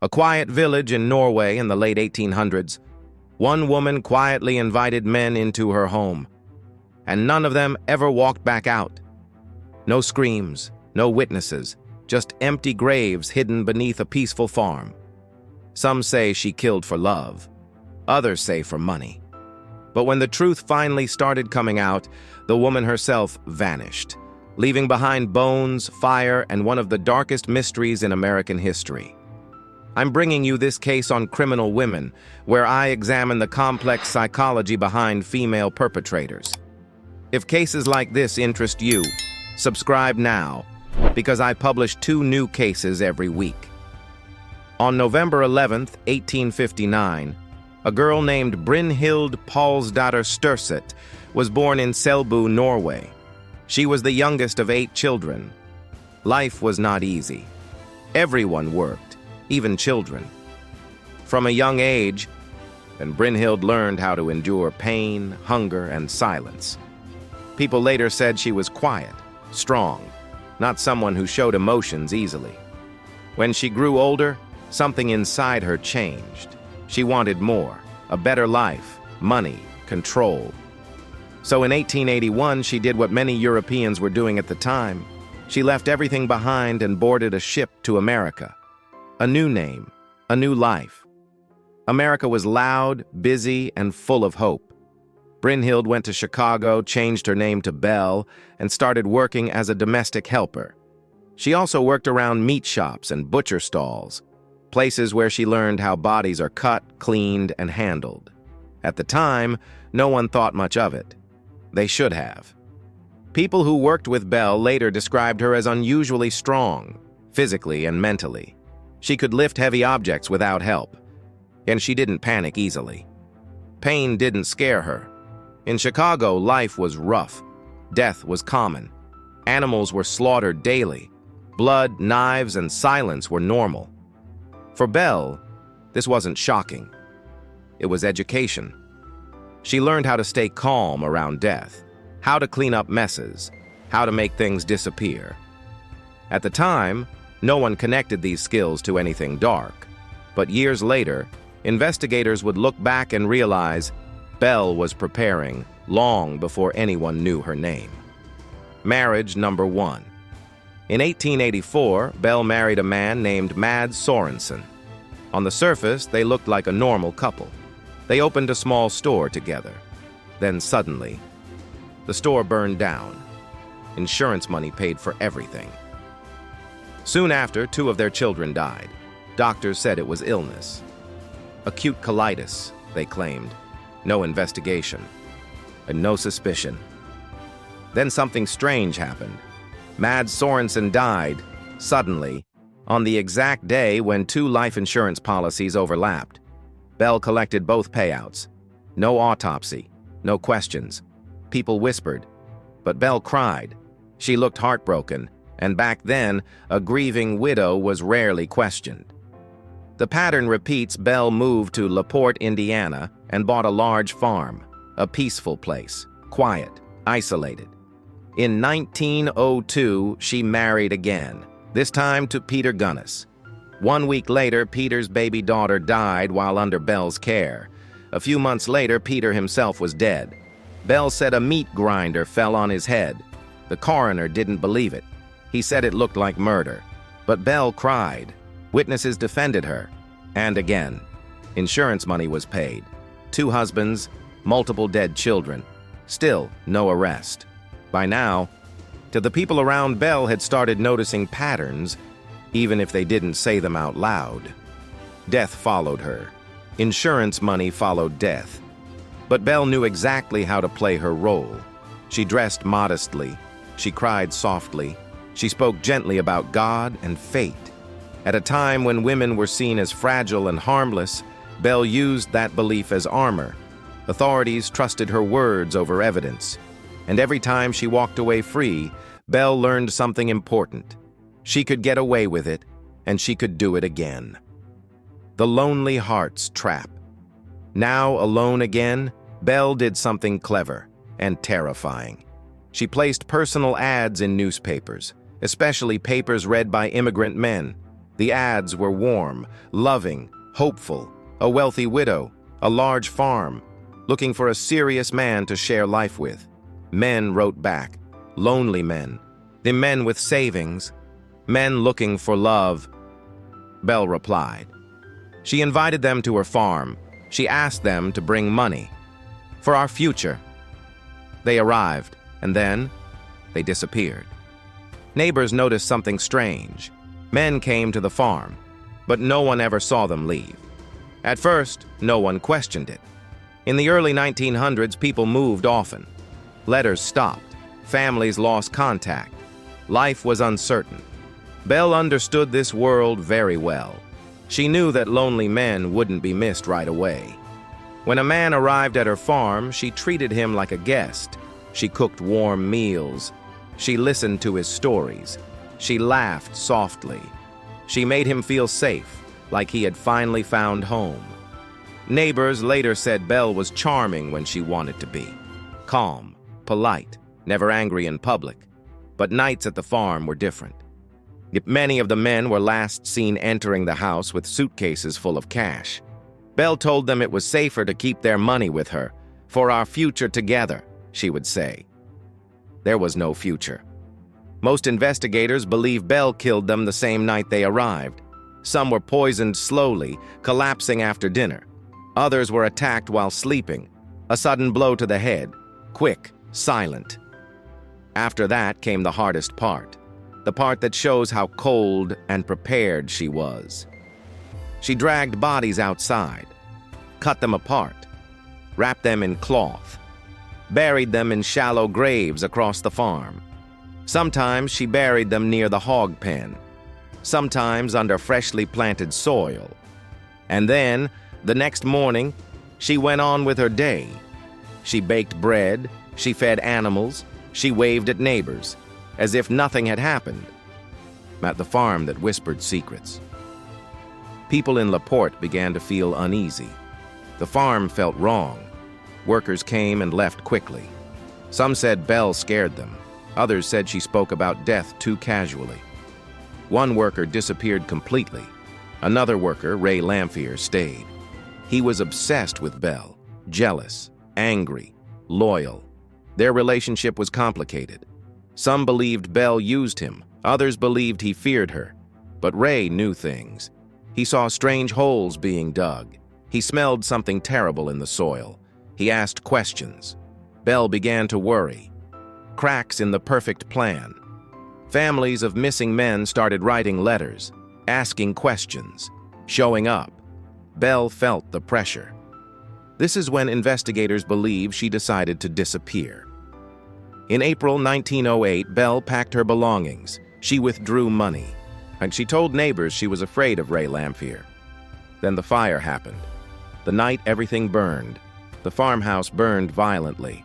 A quiet village in Norway in the late 1800s. One woman quietly invited men into her home, and none of them ever walked back out. No screams, no witnesses, just empty graves hidden beneath a peaceful farm. Some say she killed for love, others say for money. But when the truth finally started coming out, the woman herself vanished, leaving behind bones, fire, and one of the darkest mysteries in American history. I'm bringing you this case on criminal women, where I examine the complex psychology behind female perpetrators. If cases like this interest you, subscribe now, because I publish 2 new cases every week. On November 11th, 1859, a girl named Brynhild Paulsdatter Sturseth was born in Selbu, Norway. She was the youngest of 8 children. Life was not easy. Everyone worked, even children. From a young age, Brynhild learned how to endure pain, hunger, and silence. People later said she was quiet, strong, not someone who showed emotions easily. When she grew older, something inside her changed. She wanted more, a better life, money, control. So in 1881, she did what many Europeans were doing at the time. She left everything behind and boarded a ship to America. A new name, a new life. America was loud, busy, and full of hope. Brynhild went to Chicago, changed her name to Belle, and started working as a domestic helper. She also worked around meat shops and butcher stalls, places where she learned how bodies are cut, cleaned, and handled. At the time, no one thought much of it. They should have. People who worked with Belle later described her as unusually strong, physically and mentally. She could lift heavy objects without help, and she didn't panic easily. Pain didn't scare her. In Chicago, life was rough. Death was common. Animals were slaughtered daily. Blood, knives, and silence were normal. For Belle, this wasn't shocking. It was education. She learned how to stay calm around death, how to clean up messes, how to make things disappear. At the time, no one connected these skills to anything dark. But years later, investigators would look back and realize Belle was preparing long before anyone knew her name. Marriage number 1. In 1884, Belle married a man named Mads Sorensen. On the surface, they looked like a normal couple. They opened a small store together. Then suddenly, the store burned down. Insurance money paid for everything. Soon after, 2 of their children died. Doctors said it was illness. Acute colitis, they claimed. No investigation. And no suspicion. Then something strange happened. Mads Sorensen died, suddenly, on the exact day when 2 life insurance policies overlapped. Belle collected both payouts. No autopsy, no questions. People whispered, but Belle cried. She looked heartbroken, and back then, a grieving widow was rarely questioned. The pattern repeats. Belle moved to Porte, Indiana, and bought a large farm, a peaceful place, quiet, isolated. In 1902, she married again, this time to Belle Gunness. 1 week later, Peter's baby daughter died while under Belle's care. A few months later, Peter himself was dead. Belle said a meat grinder fell on his head. The coroner didn't believe it. He said it looked like murder. But Belle cried. Witnesses defended her. And again, insurance money was paid. 2 husbands, multiple dead children. Still, no arrest. By now, the people around Belle had started noticing patterns, even if they didn't say them out loud. Death followed her. Insurance money followed death. But Belle knew exactly how to play her role. She dressed modestly. She cried softly. She spoke gently about God and fate. At a time when women were seen as fragile and harmless, Belle used that belief as armor. Authorities trusted her words over evidence. And every time she walked away free, Belle learned something important. She could get away with it, and she could do it again. The lonely heart's trap. Now alone again, Belle did something clever and terrifying. She placed personal ads in newspapers, especially papers read by immigrant men. The ads were warm, loving, hopeful, a wealthy widow, a large farm, looking for a serious man to share life with. Men wrote back, lonely men, the men with savings, men looking for love. Belle replied. She invited them to her farm. She asked them to bring money. For our future. They arrived, and then they disappeared. Neighbors noticed something strange. Men came to the farm, but no one ever saw them leave. At first, no one questioned it. In the early 1900s, people moved often. Letters stopped. Families lost contact. Life was uncertain. Belle understood this world very well. She knew that lonely men wouldn't be missed right away. When a man arrived at her farm, she treated him like a guest. She cooked warm meals. She listened to his stories. She laughed softly. She made him feel safe, like he had finally found home. Neighbors later said Belle was charming when she wanted to be. Calm, polite, never angry in public. But nights at the farm were different. Many of the men were last seen entering the house with suitcases full of cash. Belle told them it was safer to keep their money with her. For our future together, she would say. There was no future. Most investigators believe Belle killed them the same night they arrived. Some were poisoned slowly, collapsing after dinner. Others were attacked while sleeping. A sudden blow to the head. Quick, silent. After that came the hardest part. The part that shows how cold and prepared she was. She dragged bodies outside, cut them apart, wrapped them in cloth, buried them in shallow graves across the farm. Sometimes she buried them near the hog pen, sometimes under freshly planted soil. And then, the next morning, she went on with her day. She baked bread, she fed animals, she waved at neighbors, as if nothing had happened. At the farm that whispered secrets. People in Porte began to feel uneasy. The farm felt wrong. Workers came and left quickly. Some said Belle scared them. Others said she spoke about death too casually. One worker disappeared completely. Another worker, Ray Lamphere, stayed. He was obsessed with Belle, jealous, angry, loyal. Their relationship was complicated. Some believed Belle used him. Others believed he feared her. But Ray knew things. He saw strange holes being dug. He smelled something terrible in the soil. He asked questions. Belle began to worry. Cracks in the perfect plan. Families of missing men started writing letters, asking questions, showing up. Belle felt the pressure. This is when investigators believe she decided to disappear. In April 1908, Belle packed her belongings. She withdrew money, and she told neighbors she was afraid of Ray Lamphere. Then the fire happened. The night everything burned. The farmhouse burned violently.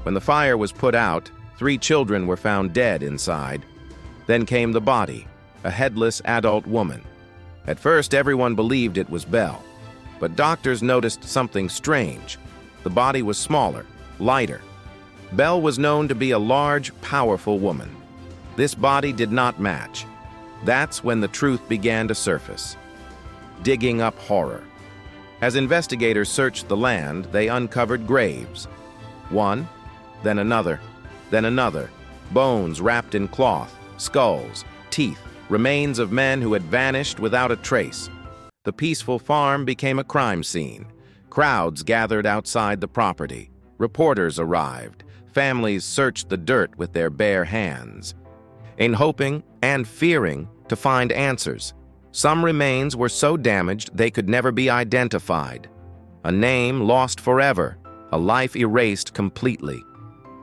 When the fire was put out, 3 children were found dead inside. Then came the body, a headless adult woman. At first, everyone believed it was Belle, but doctors noticed something strange. The body was smaller, lighter. Belle was known to be a large, powerful woman. This body did not match. That's when the truth began to surface. Digging up horror. As investigators searched the land, they uncovered graves. One, then another, then another. Bones wrapped in cloth, skulls, teeth, remains of men who had vanished without a trace. The peaceful farm became a crime scene. Crowds gathered outside the property. Reporters arrived. Families searched the dirt with their bare hands, in hoping and fearing to find answers. Some remains were so damaged they could never be identified. A name lost forever, a life erased completely.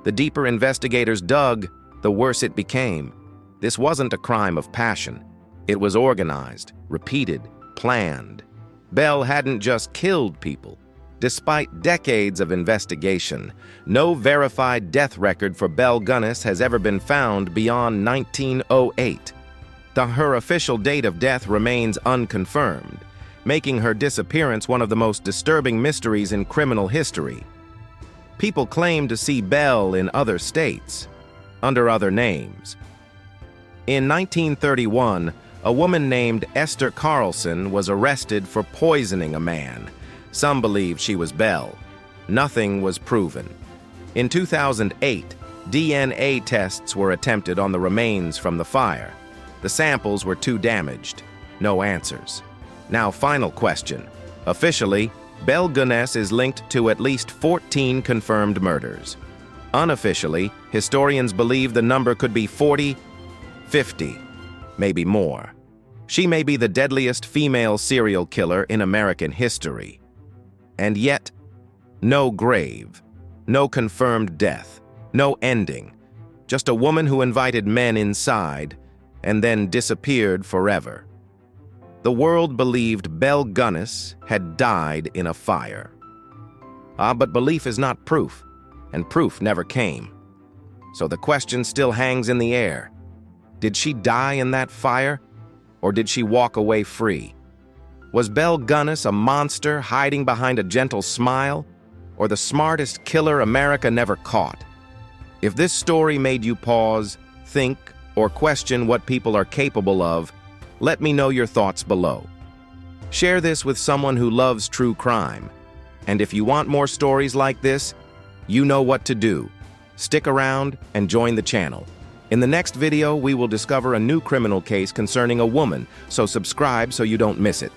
The deeper investigators dug, the worse it became. This wasn't a crime of passion. It was organized, repeated, planned. Belle hadn't just killed people. Despite decades of investigation, no verified death record for Belle Gunness has ever been found beyond 1908. Her official date of death remains unconfirmed, making her disappearance one of the most disturbing mysteries in criminal history. People claim to see Belle in other states, under other names. In 1931, A woman named Esther Carlson was arrested for poisoning a man. Some believe she was Belle. Nothing was proven. In 2008, DNA tests were attempted on the remains from the fire. The samples were too damaged. No answers. Now, final question. Officially, Belle Gunness is linked to at least 14 confirmed murders. Unofficially, historians believe the number could be 40, 50, maybe more. She may be the deadliest female serial killer in American history. And yet, no grave, no confirmed death, no ending. Just a woman who invited men inside and then disappeared forever. The world believed Belle Gunness had died in a fire. But belief is not proof, and proof never came. So the question still hangs in the air. Did she die in that fire, or did she walk away free? Was Belle Gunness a monster hiding behind a gentle smile, or the smartest killer America never caught? If this story made you pause, think, or question what people are capable of, let me know your thoughts below. Share this with someone who loves true crime. And if you want more stories like this, you know what to do. Stick around and join the channel. In the next video, we will discover a new criminal case concerning a woman, so subscribe so you don't miss it.